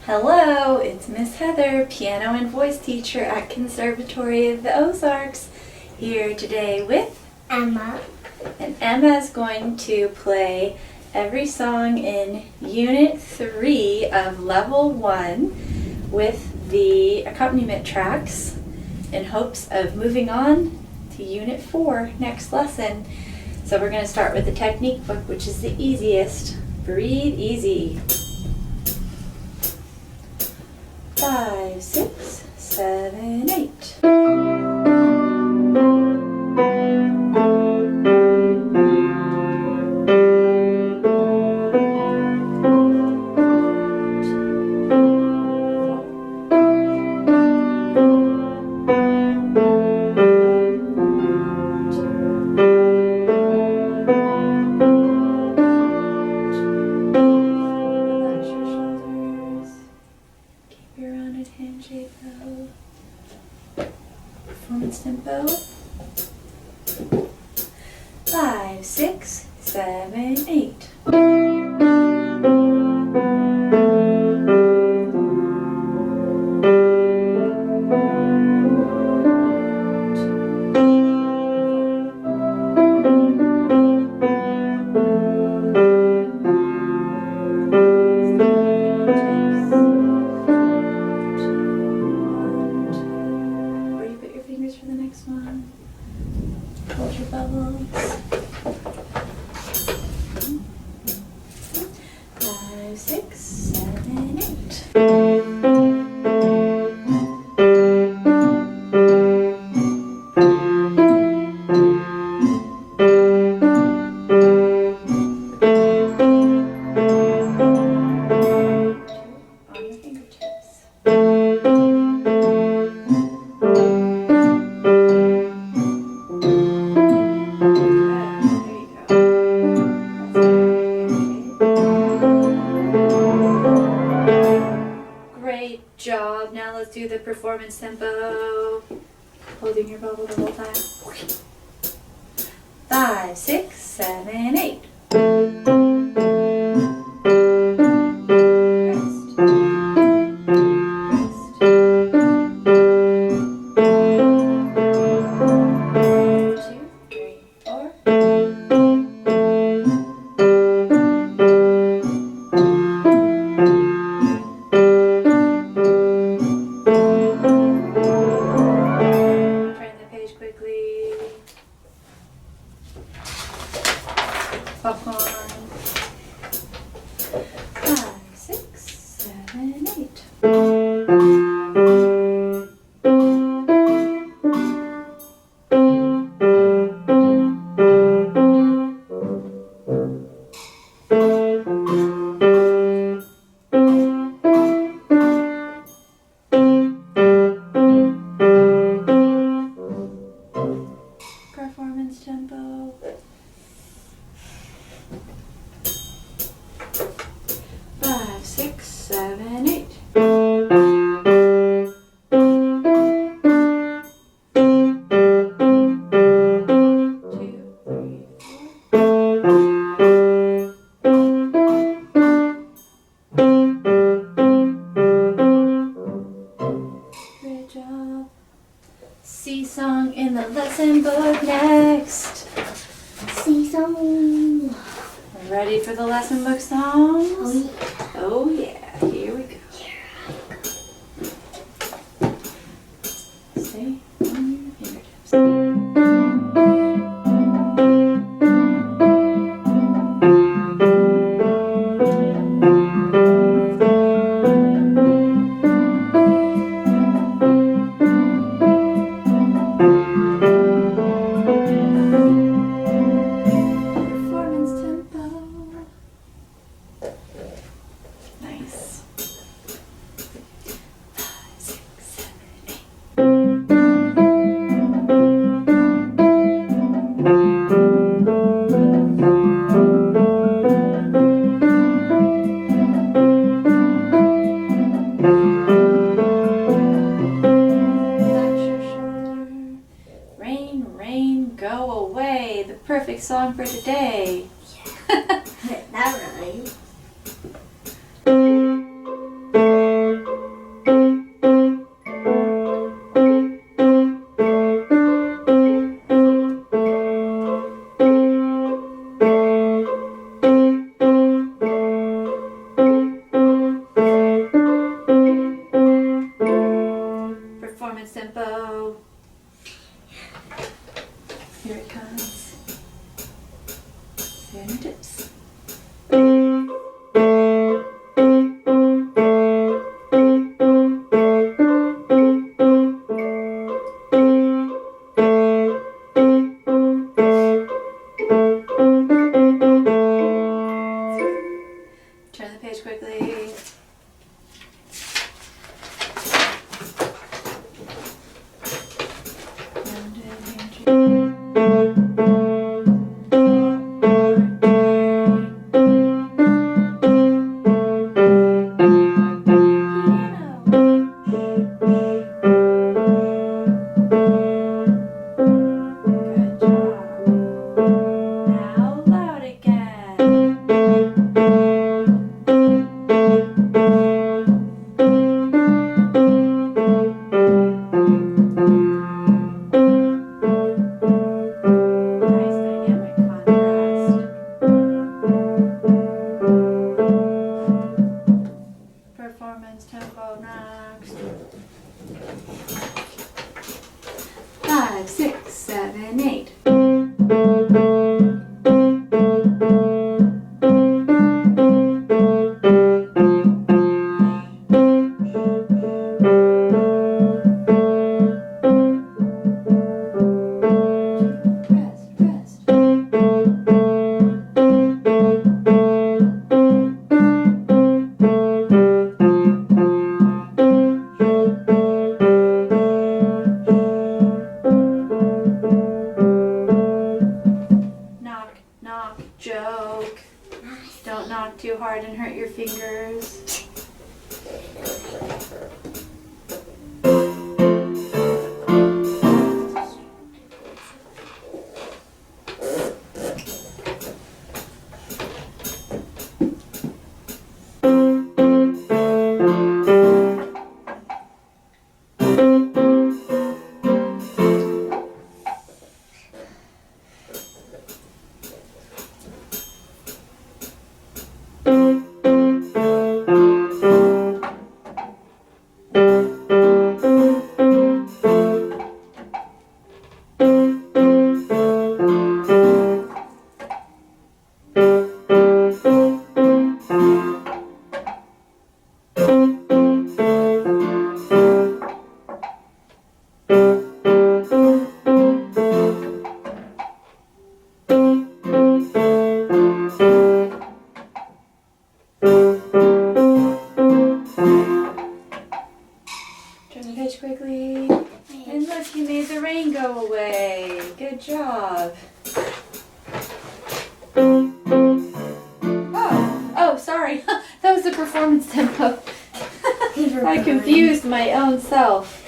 Hello, it's Miss Heather, piano and voice teacher at Conservatory of the Ozarks, here today with Emma. And Emma is going to play every song in Unit 3 of Level 1 with the accompaniment tracks in hopes of moving on to Unit 4 next lesson. So we're going to start with the technique book, which is the easiest. Breathe easy. 5, 6, 7, 8. Handshake though. Performance tempo. 5, 6, 7, 8. For the next one, hold your bubbles. 5, 6, 7, 8. On your fingertips. Great job. Now let's do the performance tempo. Holding your bubble the whole time. 5, 6, 7, 8. Rest. Rest. 2, 3, 4. Quickly. Popcorn. 5, 6, 7, 8. Performance tempo. 5, 6, 7, 8. 2, 3, 4. Great job. C song in the lesson book next. See some. Ready for the lesson book songs? Oh, Oh yeah, here we go. Stay on your fingertips. Performance tempo. Nice. 5, 6, 7, 8. Rain, rain, go away. The perfect song for today. that rhymes. fingertips. Turn the page quickly. Good job. Now loud again. Nice dynamic contrast. Performance tempo next. 5, 6, 7, 8. Rest, rest. Knock, knock, joke. Don't knock too hard and hurt your fingers. Turn the page quickly. And look, you made the rain go away. Good job. Oh, sorry. That was the performance tempo. I confused my own self.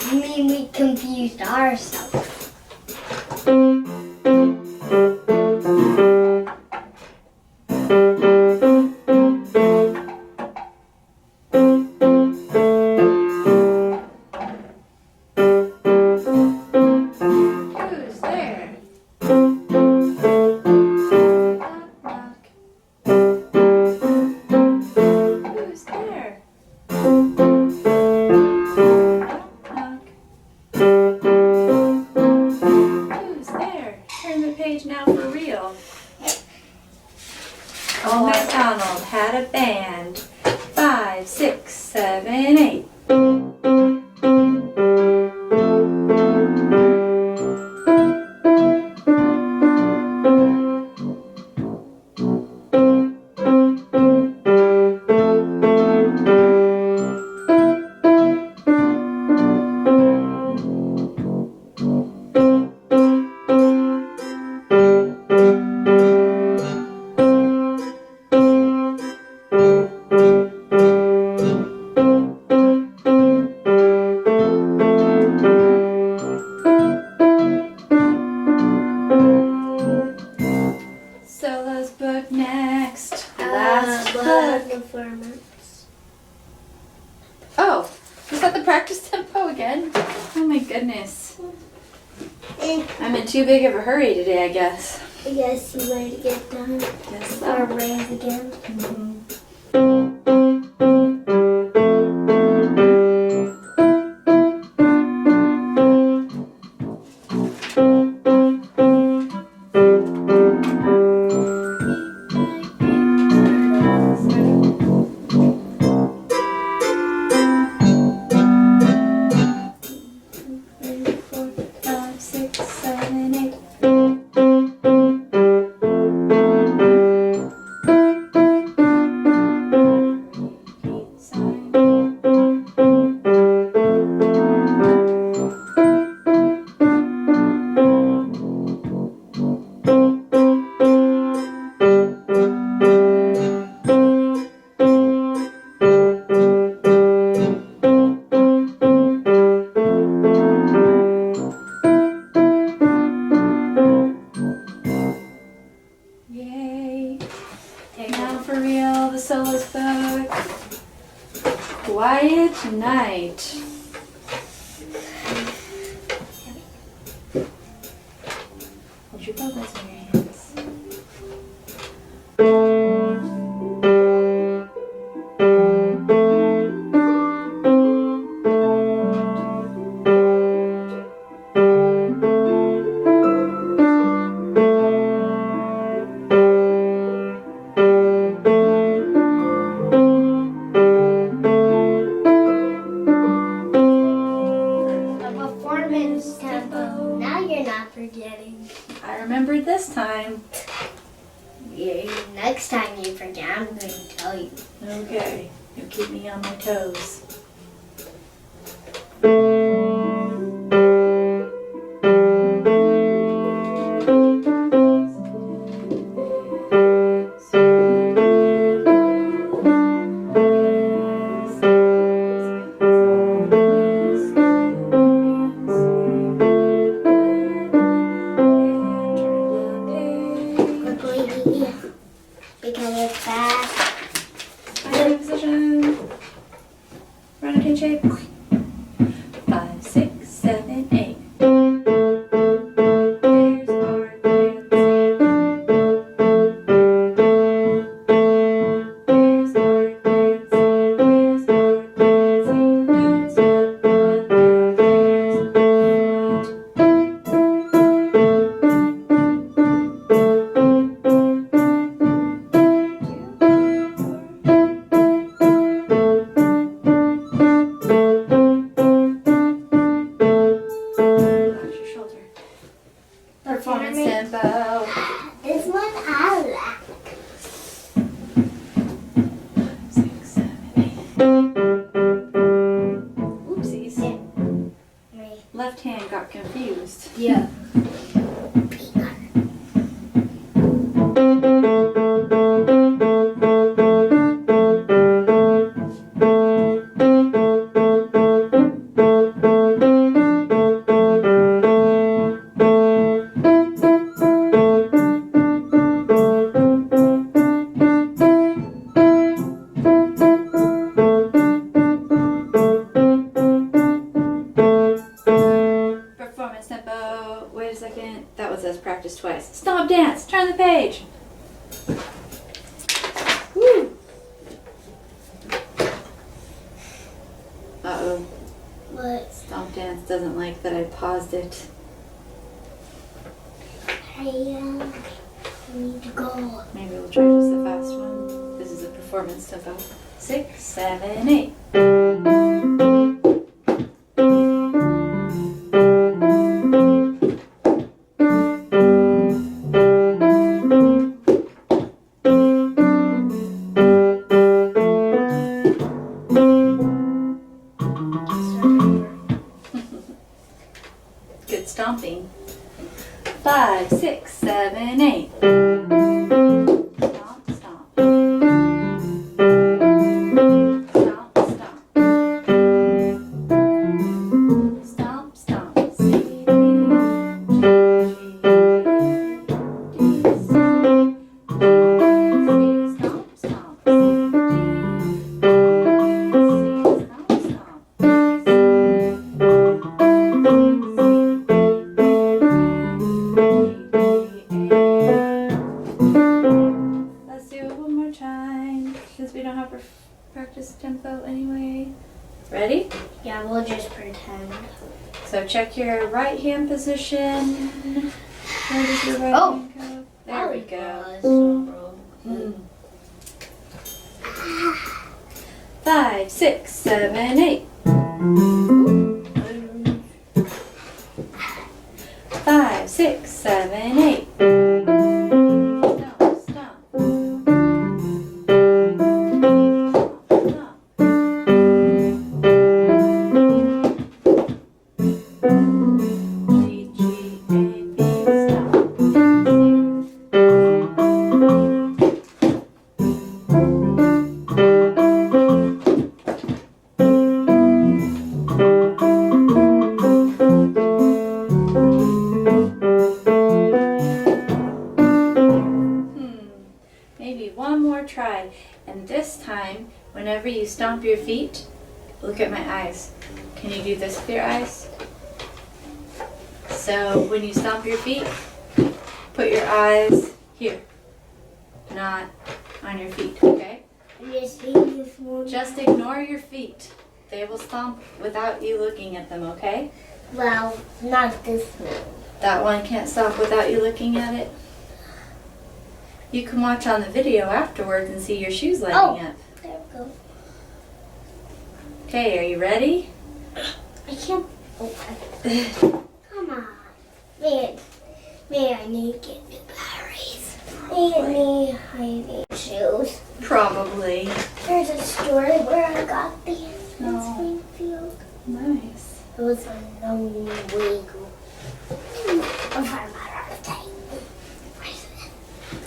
I mean, we confused ourselves. Who's there? Knock, knock. Who's there? Knock, knock. Who's there? Turn the page now for real. Old MacDonald had a band. 5, 6, 7, 8. Solo's book next. Last book. Performance. Oh, is that the practice tempo again? Oh my goodness. I'm in too big of a hurry today, I guess. Yes, you ready to get done? Yes, Or raise again? solos book. Quiet Night. Hold your bubbles in your hands. Performance tempo. Now you're not forgetting. I remembered this time. Yeah, next time you forget, I'm going to tell you. Okay, you keep me on my toes. Quickly, because it's fast. Final position. Rotate shape. 5, 6, 7, 8. There's our dancing. There's our dancing. There's our dancing. Don't step on the player's feet. Relax your shoulder. Performance tempo. This one I like. 6, 7, 8. Oopsies. Left hand got confused. Yeah. Performance tempo. Wait a second. That was us practice twice. Stomp dance. Turn the page. Woo. Uh-oh. What? Stomp dance doesn't like that I paused it. I need to go. Maybe we'll try just the fast one. This is a performance tempo. 6, 7, 8. Good stomping. 5, 6, 7, 8. Stomp, stomp. Stomp, stomp. Stomp, stomp. C, D, G, D, C. Stomp, stomp. C, D, C, stomp, stomp. Let's do it one more time, since we don't have practice tempo anyway. Ready? Yeah, we'll just pretend. So check your right hand position. Where does your right Oh. hand go? There we go. Mm. 5, 6, 7, 8. 5, 6, 7, 8. Stomp, stomp. Stomp. G, G, A, B, stomp. Maybe one more try. And this time, whenever you stomp your feet, look at my eyes. Can you do this with your eyes? So when you stomp your feet, put your eyes here, not on your feet, okay? Just ignore your feet. They will stomp without you looking at them, okay? Well, not this one. That one can't stomp without you looking at it. You can watch on the video afterwards and see your shoes lining up. There we go. Okay, are you ready? I can't. Come on. May I need to get new batteries? May I need shoes? Probably. There's a store where I got these in Oh. Springfield. Nice. It was a long way ago. I'm sorry about our time.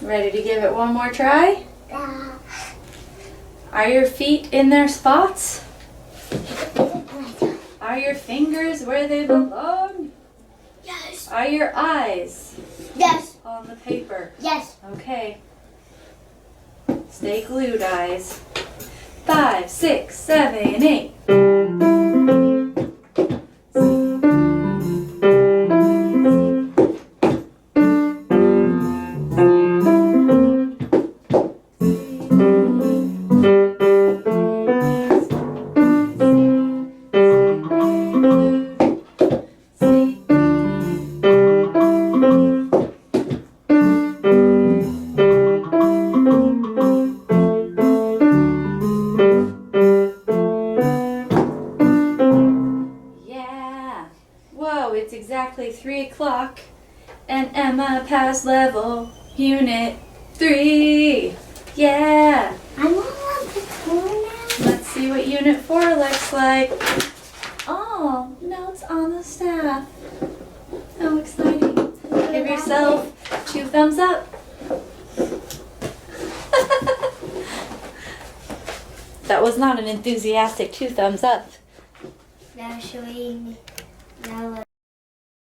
Ready to give it one more try? Are your feet in their spots? Are your fingers where they belong? Yes. Are your eyes Yes. on the paper? Yes. Okay. Stay glued, eyes. 5, 6, 7, 8. Yeah. Whoa, it's exactly 3 o'clock and Emma passed level unit 3. Yeah. I'm on the floor now. Let's see what unit 4 looks like. Oh, notes on the staff. How exciting. Give yourself 2 thumbs up. That was not an enthusiastic 2 thumbs up. Now showing. Now